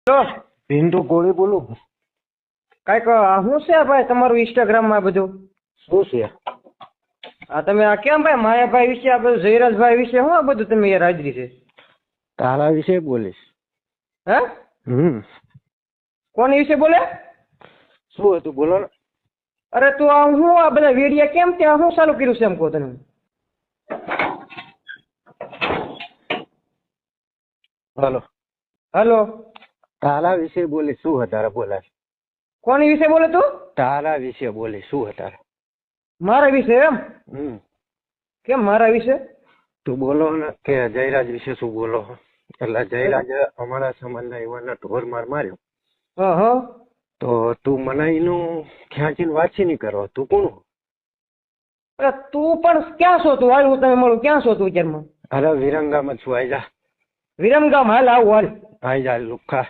તો પિન્ટુ કોળી બોલું. કઈક શું છે ભાઈ તમારું ઇન્સ્ટાગ્રામ માં બધું? શું છે? આ તમે આ કેમ ભાઈ માયાભાઈ વિશે આ બધું જયરાજભાઈ વિશે શું આ બધું તમે યાર હાજરી છે? તારા વિશે બોલીશ. હે? કોની વિશે બોલે? શું હતું બોલો ને. અરે તું આ હું આ બધા વિડીયા કેમ ત્યાં હું ચાલુ કર્યું છે એમ કહો તને? હાલો. હલો, તારા વિશે બોલી શું વધારે બોલાય? કોની વિશે બોલે તું? તારા વિશે બોલી શું વધારે? મારા વિશે એમ? કેમ મારા વિશે? તું બોલો ને કે જયરાજ વિશે શું બોલો? એટલે જયરાજ અમારા સમાજના યુવાનના ઢોર માર માર્યો. હા. તો તું મને એનું ખેંચીને વાંચી નહીં કરો. તું કોણ? અરે તું પણ ક્યાં છો તું? હાલ હું તમે મળું. ક્યાં છો તું અત્યારમાં? અરે વિરંગામાં છું. આઈ જા. વિરમગામ હાલ આવું હાલ. આઈ જા લુખા.